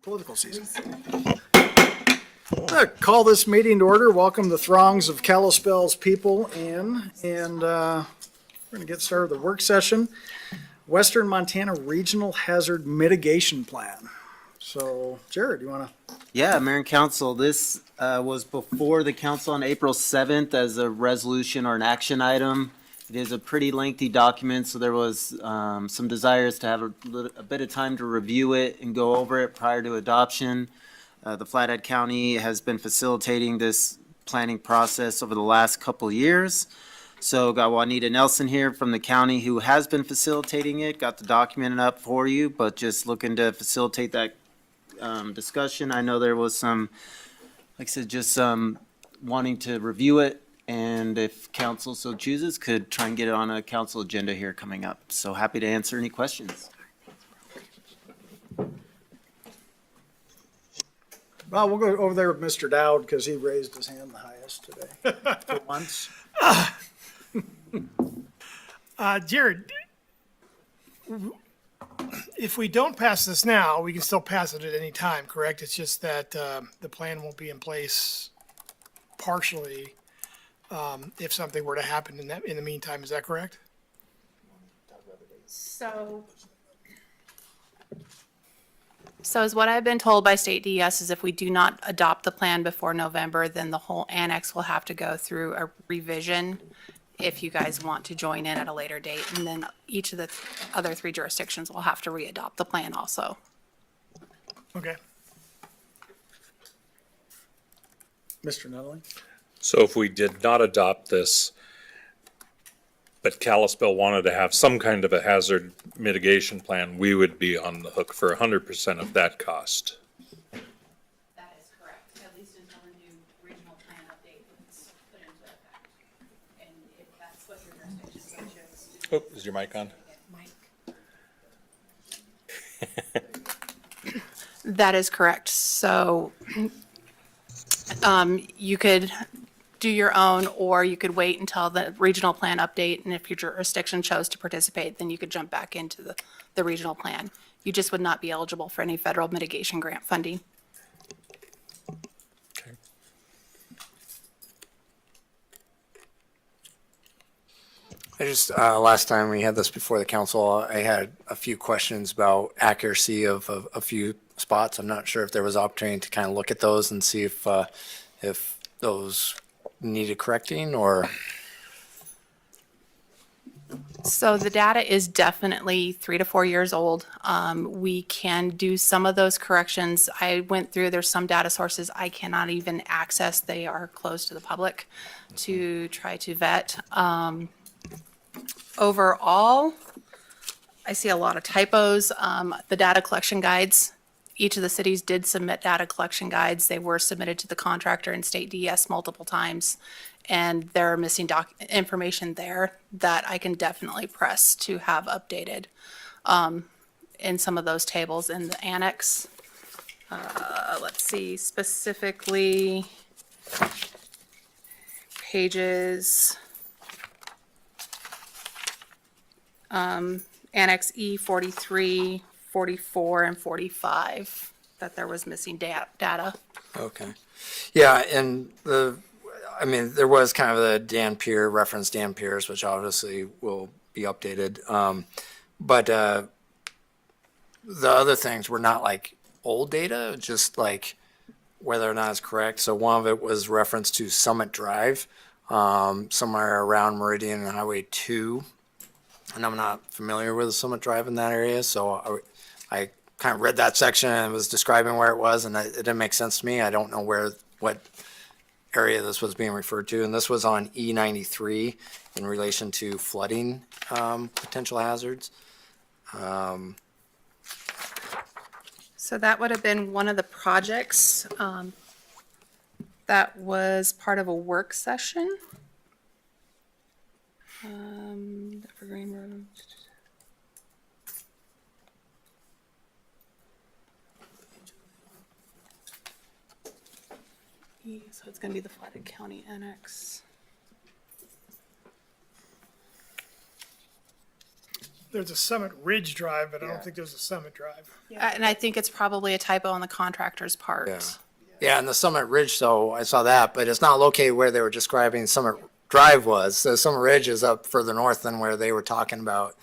political season. Call this meeting to order. Welcome the throngs of Kalispell's people in, and we're going to get started with the work session. Western Montana Regional Hazard Mitigation Plan. So, Jared, you want to? Yeah, Mayor and Council, this was before the council on April 7th as a resolution or an action item. It is a pretty lengthy document, so there was some desires to have a bit of time to review it and go over it prior to adoption. The Flathead County has been facilitating this planning process over the last couple of years. So got Juanita Nelson here from the county who has been facilitating it, got the document up for you, but just looking to facilitate that discussion. I know there was some, like I said, just wanting to review it, and if council so chooses, could try and get it on a council agenda here coming up. So happy to answer any questions. Well, we'll go over there with Mr. Dowd because he raised his hand the highest today for once. Jared, if we don't pass this now, we can still pass it at any time, correct? It's just that the plan won't be in place partially if something were to happen in the meantime. Is that correct? So is what I've been told by state DES is if we do not adopt the plan before November, then the whole annex will have to go through a revision if you guys want to join in at a later date. And then each of the other three jurisdictions will have to re-adopt the plan also. Okay. Mr. Nuttall? So if we did not adopt this, but Kalispell wanted to have some kind of a hazard mitigation plan, we would be on the hook for 100% of that cost. That is correct, at least until the new regional plan update is put into effect. And if that's what your jurisdiction chose. Oh, is your mic on? That is correct. So you could do your own, or you could wait until the regional plan update, and if your jurisdiction chose to participate, then you could jump back into the regional plan. You just would not be eligible for any federal mitigation grant funding. Okay. I just, last time we had this before the council, I had a few questions about accuracy of a few spots. I'm not sure if there was opportunity to kind of look at those and see if those needed correcting or. So the data is definitely 3 to 4 years old. We can do some of those corrections. I went through, there's some data sources I cannot even access. They are closed to the public to try to vet. Overall, I see a lot of typos. The data collection guides, each of the cities did submit data collection guides. They were submitted to the contractor and state DES multiple times. And there are missing information there that I can definitely press to have updated in some of those tables in the annex. Let's see, specifically pages Annex E 43, 44, and 45, that there was missing data. Okay. Yeah, and there was kind of the Dan Pierce, which obviously will be updated. But the other things were not like old data, just like whether or not it's correct. So one of it was reference to Summit Drive, somewhere around Meridian and Highway 2. And I'm not familiar with the Summit Drive in that area, so I kind of read that section and was describing where it was, and it didn't make sense to me. I don't know what area this was being referred to, and this was on E93 in relation to flooding potential hazards. So that would have been one of the projects that was part of a work session. Evergreen Road. So it's going to be the Flathead County Annex. there's a Summit Ridge Drive, but I don't think there's a Summit Drive. And I think it's probably a typo on the contractor's part. Yeah. Yeah, and the Summit Ridge, though, I saw that, but it's not located where they were describing Summit Drive was. So Summit Ridge is up further north than where they were talking about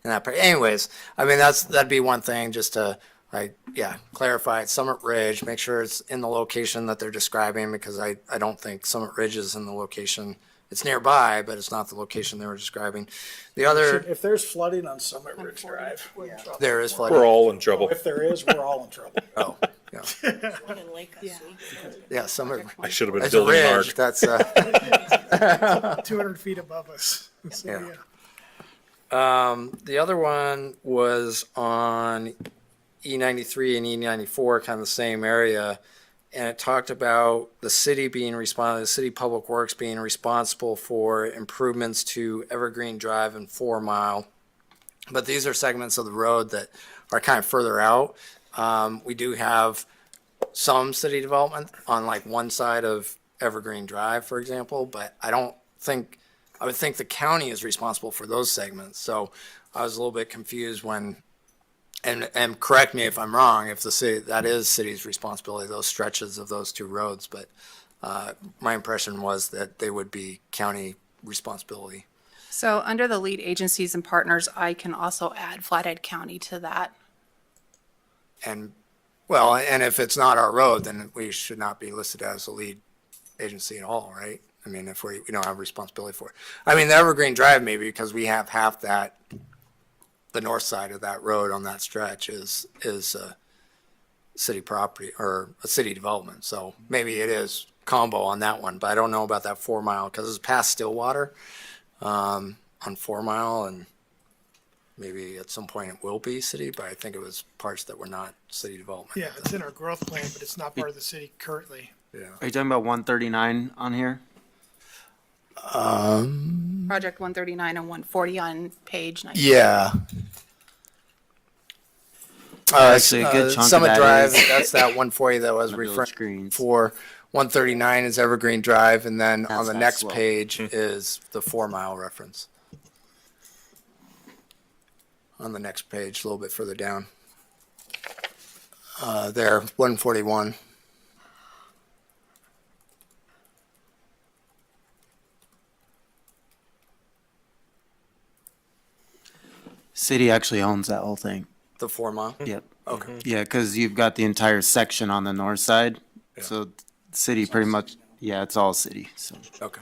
in that part. Anyways, I mean, that'd be one thing just to, like, yeah, clarify it's Summit Ridge, make sure it's in the location that they're describing, because I don't think Summit Ridge is in the location. It's nearby, but it's not the location they were describing. The other, If there's flooding on Summit Ridge Drive, there is flooding. We're all in trouble. if there is, we're all in trouble. Oh, yeah. Yeah, Summit, I should have been it's a building an ridge, ark. that's, 200 feet above us. So, Yeah. yeah. the other one was on E93 and E94, kind of the same area. And it talked about the city Public Works being responsible for improvements to Evergreen Drive and 4 Mile. But these are segments of the road that are kind of further out. We do have some city development on like one side of Evergreen Drive, for example, but I would think the county is responsible for those segments. So I was a little bit confused when, and correct me if I'm wrong, if the city, that is city's responsibility, those stretches of those two roads, but my impression was that they would be county responsibility. So under the lead agencies and partners, I can also add Flathead County to that. And, well, and if it's not our road, then we should not be listed as a lead agency at all, right? I mean, if we don't have responsibility for it. I mean, the Evergreen Drive maybe, because we have half that, the north side of that road on that stretch is city property or a city development. So maybe it is combo on that one, but I don't know about that 4 Mile because it's past Stillwater on 4 Mile, and maybe at some point it will be city, but I think it was parts that were not city development. Yeah, it's in our growth plan, but it's not part of the city currently. Yeah. Are you talking about 139 on here? Project 139 and 140 on page 19. Yeah. Actually, a good chunk of Summit that Drive, is that's that 140 that was the village referring greens. for. 139 is Evergreen Drive, and then on That's the that next slope. page is the 4 Mile reference. On the next page, a little bit further down. There, 141. City actually owns that whole thing. The 4 Mile? Yep. Okay. Yeah, because you've got the entire section on the north side. So city pretty much, yeah, it's all city, so. Okay.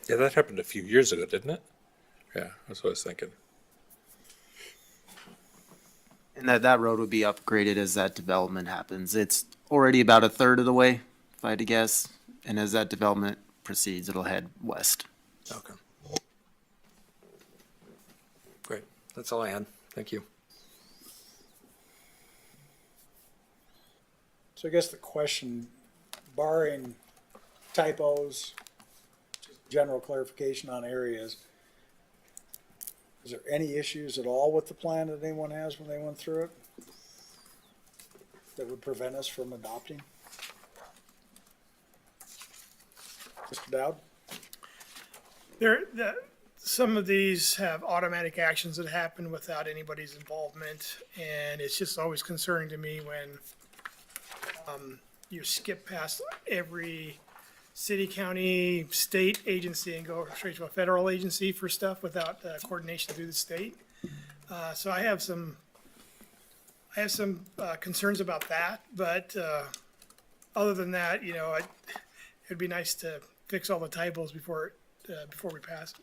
Yeah, that happened a few years ago, didn't it? Yeah, that's what I was thinking. And that road would be upgraded as that development happens. It's already about a third of the way, if I had to guess. And as that development proceeds, it'll head west. Okay. Great. That's all I had. Thank you. So I guess the question, barring typos, just general clarification on areas, is there any issues at all with the plan that anyone has when they went through it that would prevent us from adopting? Mr. Dowd? Some of these have automatic actions that happen without anybody's involvement, and it's just always concerning to me when you skip past every city, county, state agency and go straight to a federal agency for stuff without coordination through the state. So I have some concerns about that, but other than that, it'd be nice to fix all the typos before we pass it.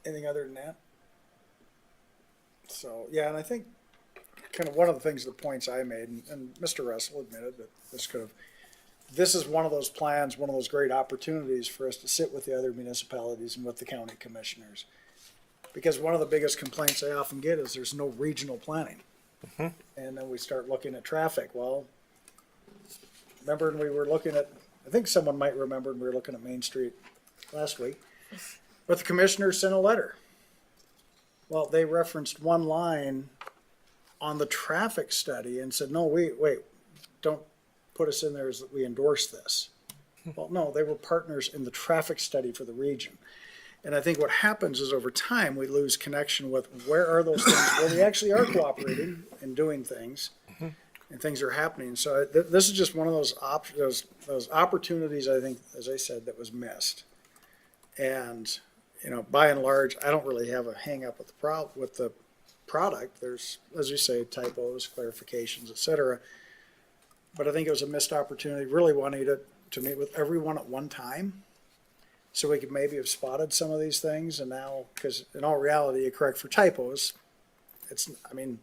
Anything other than that? So, yeah, and I think kind of one of the things, the points I made, and Mr. Russell admitted that this is one of those plans, one of those great opportunities for us to sit with the other municipalities and with the county commissioners. Because one of the biggest complaints I often get is there's no regional planning. And then we start looking at traffic. Well, remember when we were looking at, I think someone might remember when we were looking at Main Street last week, but the commissioners sent a letter. Well, they referenced one line on the traffic study and said, no, wait, don't put us in there is that we endorse this. Well, no, they were partners in the traffic study for the region. And I think what happens is over time, we lose connection with where are those things where we actually are cooperating and doing things and things are happening. So this is just one of those those opportunities, I think, as I said, that was missed. And, you know, by and large, I don't really have a hang up with the product. There's, as you say, typos, clarifications, et cetera. But I think it was a missed opportunity, really wanting to meet with everyone at one time. So we could maybe have spotted some of these things and now, because in all reality, you correct for typos. It's, I mean,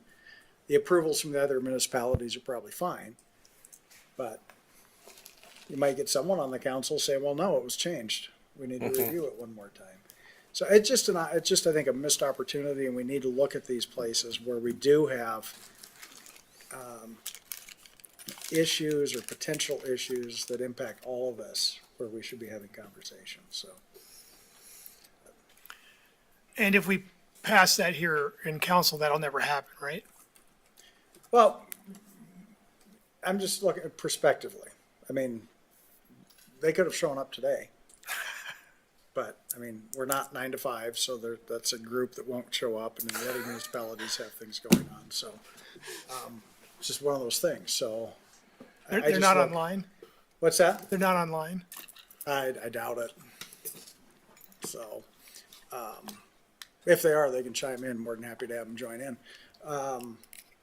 the approvals from the other municipalities are probably fine. But you might get someone on the council saying, well, no, it was changed. We need to review it one more time. So it's just, I think, a missed opportunity, and we need to look at these places where we do have issues or potential issues that impact all of us, where we should be having conversations, so. And if we pass that here in council, that'll never happen, right? Well, I'm just looking at prospectively. I mean, they could have shown up today. But, I mean, we're not 9 to 5, so that's a group that won't show up, and then the other municipalities have things going on, so. It's just one of those things, so. They're not online? What's that? They're not online? I doubt it. So, if they are, they can chime in. More than happy to have them join in.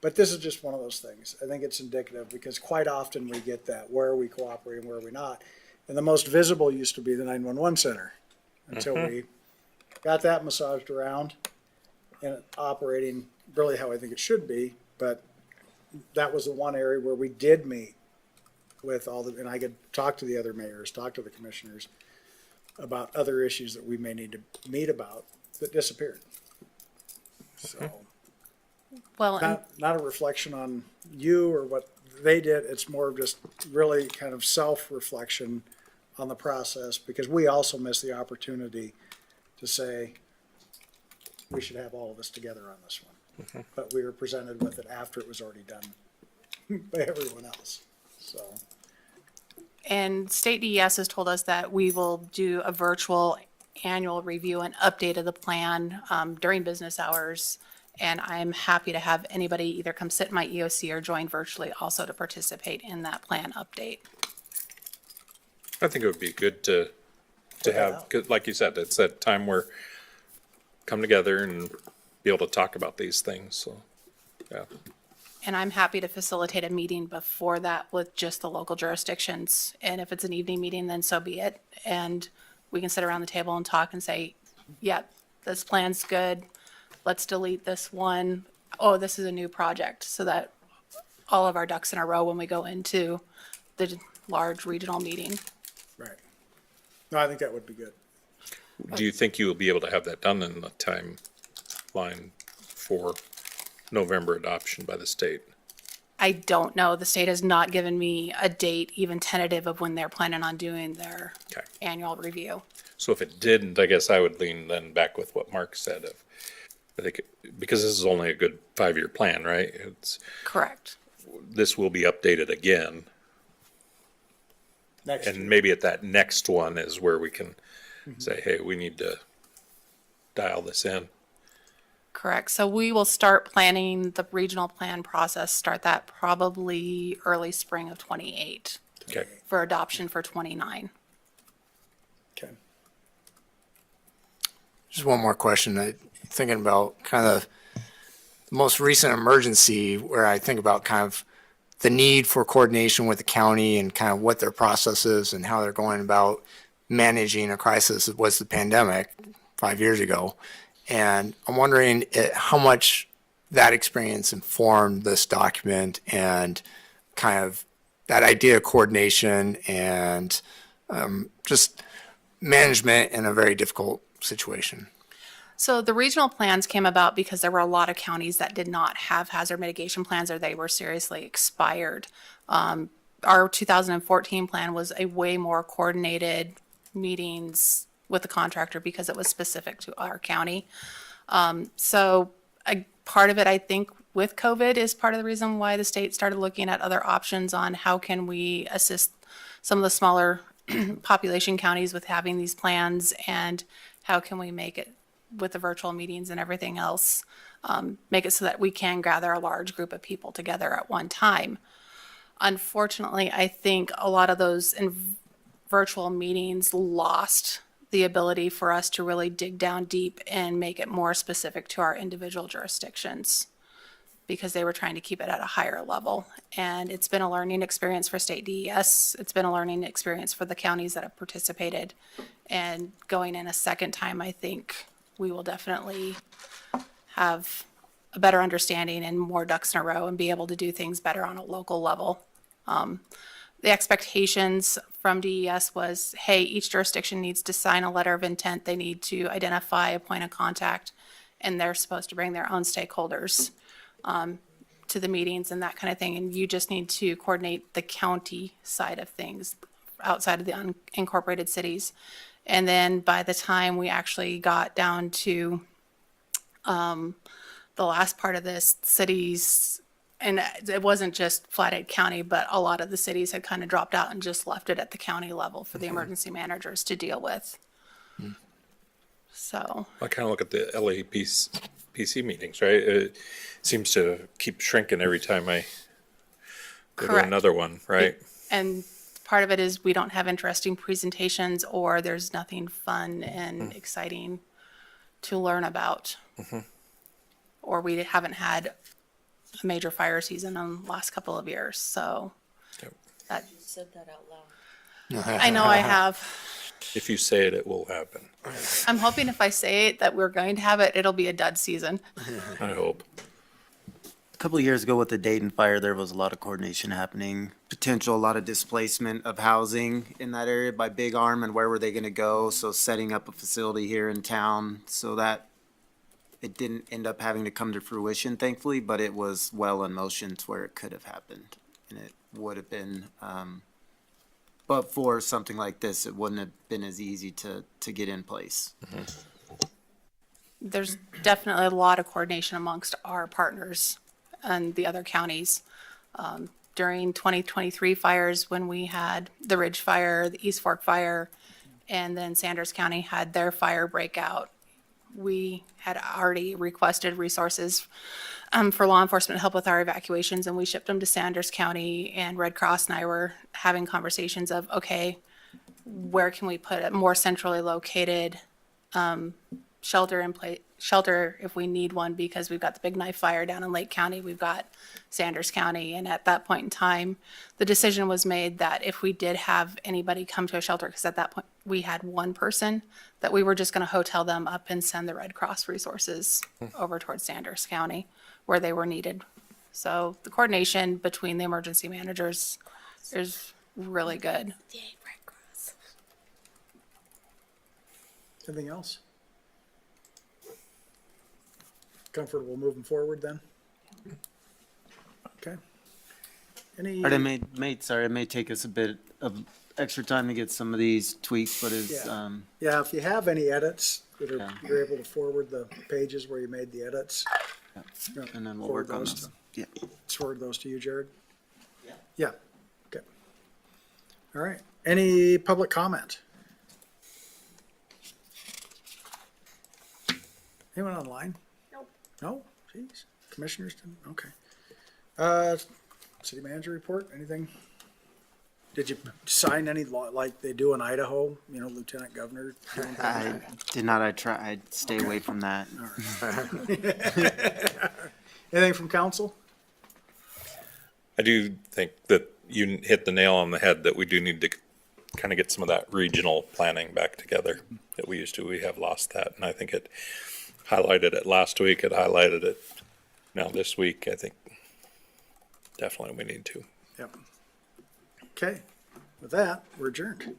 But this is just one of those things. I think it's indicative because quite often we get that. Where are we cooperating? Where are we not? And the most visible used to be the 911 center until we got that massaged around and operating really how I think it should be. But that was the one area where we did meet with all the, and I could talk to the other mayors, talk to the commissioners about other issues that we may need to meet about that disappeared. So, Well, and not a reflection on you or what they did. It's more of just really kind of self-reflection on the process, because we also missed the opportunity to say we should have all of us together on this one. But we were presented with it after it was already done by everyone else, so. And state DES has told us that we will do a virtual annual review and update of the plan during business hours. And I'm happy to have anybody either come sit in my EOC or join virtually also to participate in that plan update. I think it would be good to have, 'cause like you said, it's that time where come together and be able to talk about these things, so, yeah. And I'm happy to facilitate a meeting before that with just the local jurisdictions. And if it's an evening meeting, then so be it. And we can sit around the table and talk and say, yep, this plan's good. Let's delete this one. Oh, this is a new project, so that all of our ducks in a row when we go into the large regional meeting. Right. No, I think that would be good. Do you think you will be able to have that done in the timeline for November adoption by the state? I don't know. The state has not given me a date, even tentative, of when they're planning on doing their Okay. annual review. So if it didn't, I guess I would lean then back with what Mark said of, I think, because this is only a good 5-year plan, right? Correct. This will be updated again, Next year. and maybe at that next one is where we can say, hey, we need to dial this in. Correct. So we will start planning the regional plan process, start that probably early spring of 28 Okay. for adoption for 29. Okay. Just one more question. Thinking about kind of the most recent emergency, where I think about kind of the need for coordination with the county and kind of what their process is and how they're going about managing a crisis, was the pandemic 5 years ago. And I'm wondering how much that experience informed this document and kind of that idea of coordination and just management in a very difficult situation. So the regional plans came about because there were a lot of counties that did not have hazard mitigation plans, or they were seriously expired. Our 2014 plan was a way more coordinated meetings with the contractor because it was specific to our county. So a part of it, I think, with COVID is part of the reason why the state started looking at other options on how can we assist some of the smaller population counties with having these plans, and how can we make it with the virtual meetings and everything else, make it so that we can gather a large group of people together at one time. Unfortunately, I think a lot of those virtual meetings lost the ability for us to really dig down deep and make it more specific to our individual jurisdictions, because they were trying to keep it at a higher level. And it's been a learning experience for state DES. It's been a learning experience for the counties that have participated. And going in a second time, I think we will definitely have a better understanding and more ducks in a row and be able to do things better on a local level. The expectations from DES was, hey, each jurisdiction needs to sign a letter of intent. They need to identify a point of contact, and they're supposed to bring their own stakeholders to the meetings and that kind of thing. And you just need to coordinate the county side of things outside of the unincorporated cities. And then by the time we actually got down to the last part of this, cities, and it wasn't just Flathead County, but a lot of the cities had kind of dropped out and just left it at the county level for the emergency managers to deal with. So, I kind of look at the LAPC meetings, right? It seems to keep shrinking every time I go to Correct. another one, right? and part of it is we don't have interesting presentations, or there's nothing fun and exciting to learn about. Or we haven't had a major fire season in the last couple of years, so. Yep. That, Said that out loud. I know I have. If you say it, it will happen, I'm hoping if I say it that we're going to have it, it'll be a dud season. I hope. A couple of years ago with the Dayton fire, there was a lot of coordination happening, a lot of displacement of housing in that area by Big Arm, and where were they gonna go? So setting up a facility here in town so that it didn't end up having to come to fruition, thankfully, but it was well in motion to where it could have happened. And it would have been, but for something like this, it wouldn't have been as easy to get in place. There's definitely a lot of coordination amongst our partners and the other counties. During 2023 fires, when we had the Ridge Fire, the East Fork Fire, and then Sanders County had their fire breakout, we had already requested resources for law enforcement help with our evacuations, and we shipped them to Sanders County, and Red Cross and I were having conversations of, okay, where can we put a more centrally located shelter in place, shelter if we need one, because we've got the Big Knife Fire down in Lake County, we've got Sanders County, and at that point in time, the decision was made that if we did have anybody come to a shelter, because at that point we had one person, that we were just going to hotel them up and send the Red Cross resources over towards Sanders County where they were needed. So the coordination between the emergency managers is really good. Anything else? Comfortable moving forward then? Okay. Any? All right, it may take us a bit of extra time to get some of these tweaked, but it's, Yeah. Yeah, if you have any edits that are, Yeah. you're able to forward the pages where you made the edits. you know, and then we'll forward work on those those. to- Yeah. Forward those to you, Jared? Yeah, okay. All right, any public comment? Anyone online? Nope. No? Jeez, commissioners didn't, okay. City manager report, anything? Did you sign any law, like they do in Idaho, you know, lieutenant governor? doing things? I did not, I'd stay away from that. Anything from council? I do think that you hit the nail on the head, that we do need to kind of get some of that regional planning back together that we used to. We have lost that, and I think it highlighted it last week, it highlighted it now this week. I think definitely we need to. Yep. Okay, with that, we're adjourned.